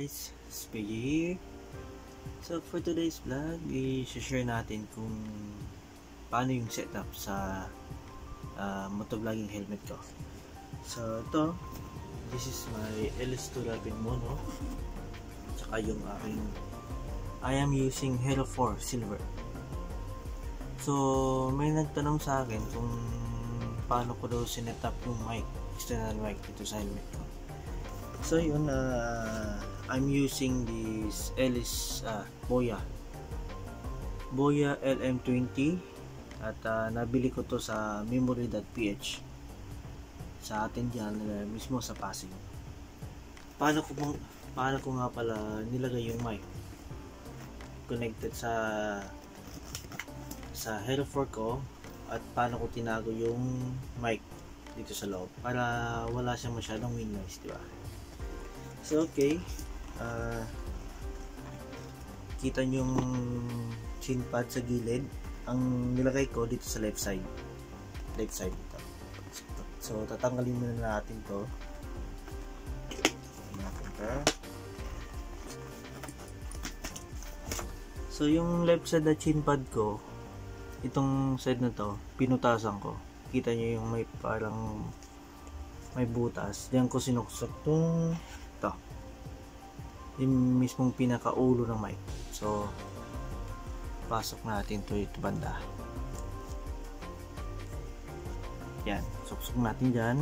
guys, it's PG here. So for today's vlog, i-share natin kung paano yung setup sa motovlogging helmet ko. So ito, this is my LS211 Mono. Tsaka yung aking I am using Hero 4 Silver. So may nagtanong sa akin kung paano ko daw sinetup yung mic, external mic dito sa helmet ko. So yun, I'm using this LS Boya LM20 at nabili ko to sa memory.ph sa atin dyan mismo sa Pasig. Paano ko nga pala nilagay yung mic connected sa Hero 4 ko, at paano ko tinago yung mic dito sa loob para wala siyang masyadong wind noise, diba? So okay, kita nyo yung chin pad sa gilid. Ang nilagay ko dito sa left side dito. So tatanggalin muna natin to. So yung left side na chin pad ko, itong side na to, pinutasan ko. Kita nyo yung may parang may butas. Diyan ko sinuksok tong ito, yung mismong pinakaulo ng mic. So pasok natin to ito banda. Yan, suksok natin dyan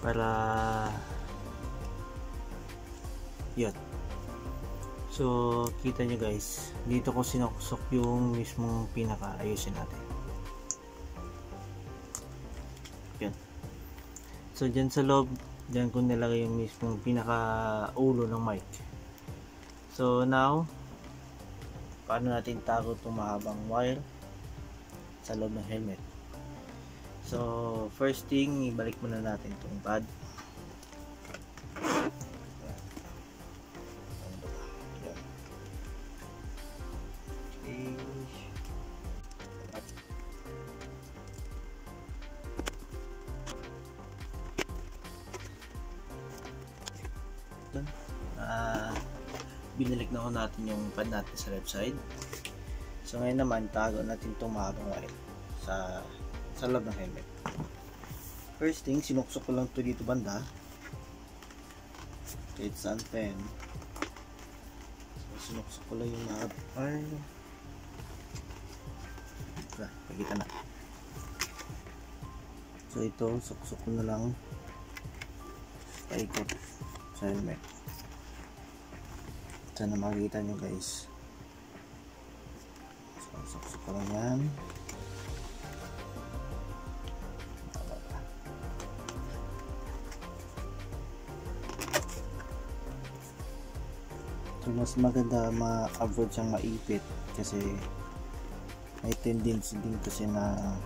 para yun. So kita nyo guys, dito ko sinuksok yung mismong pinaka, ayusin natin. Yan. So dyan sa loob, dyan ko nilagay yung mismong pinaka ulo ng mic. So now, paano natin tago itong mahabang wire sa loob ng helmet? So first thing, ibalik muna natin itong pad. Binalik na ko natin yung pad natin sa left side. So ngayon naman, tago natin itong mahabang wire sa loob ng helmet. First thing, sinuksok ko lang ito dito banda. It's on pen. So sinuksok ko lang yung mahabang wire. Pagkita na. So ito, suksok ko na lang paikot sa helmet. Sana makikita nyo guys. So suksok ko lang yan. So mas maganda ma-avoid siyang maipit kasi may tendency din kasi na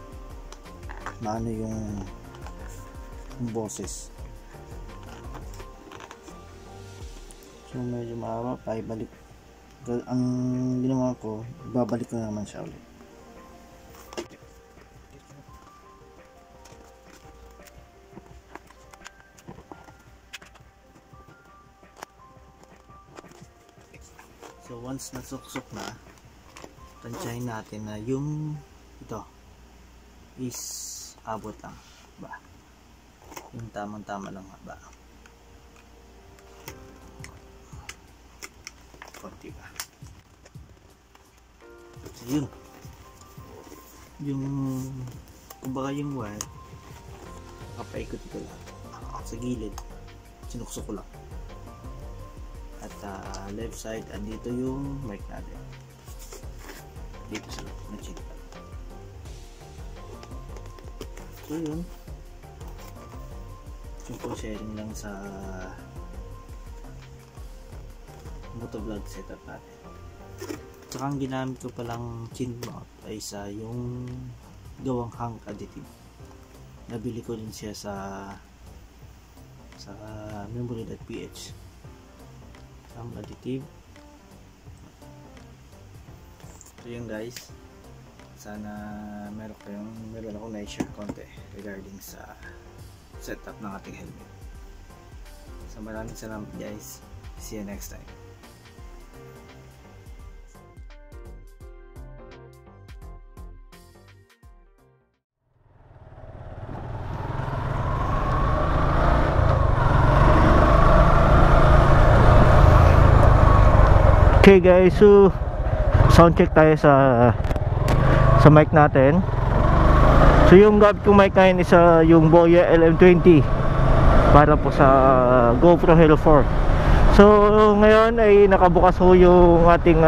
maano yung boses. So medyo mahaba pa, ibalik. Ang ginawa ko, babalik ko naman siya ulit. So once nasuksok na, tansyahin natin na yung ito is abot lang ba, yung tamang-tama lang ba, konti ba. So yun, yung kumbaga yung wire, kapaikot ko lang sa gilid, sinuksok ko lang. At left side, andito yung mic natin dito sa loob ng chin pad. So yun, simple sharing lang sa motovlog setup natin. Tsaka ang ginamit ko palang chin mount ay sa yung gawang hang additive. Nabili ko din siya sa memory.ph. Hang additive. So yun guys, sana meron ako na-share konti regarding sa setup ng ating helmet. So maraming salamat guys. See you next time. Okay guys, so sound check tayo sa mic natin. So yung gamit kong mic ngayon is yung Boya LM20 para po sa GoPro Hero 4. So ngayon ay nakabukas ho yung ating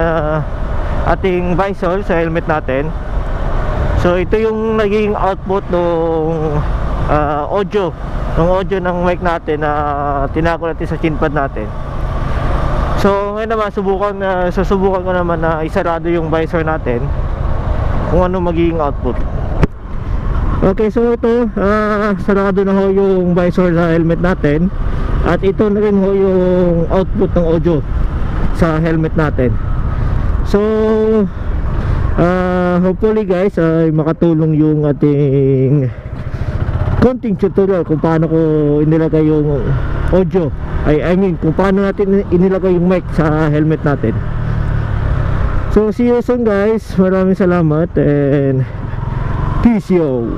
visor sa helmet natin. So ito yung naging output ng audio ng mic natin na tinago natin sa chinpad natin. So ngayon naman susubukan ko naman na isarado yung visor natin kung ano magiging output. Okay, so ito sarado na ho yung visor sa helmet natin. At ito na rin ho yung output ng audio sa helmet natin. So hopefully guys ay makatulong yung ating konting tutorial kung paano ko inilagay yung audio, I mean kung paano natin inilagay yung mic sa helmet natin. So see you soon guys, maraming salamat and peace yo.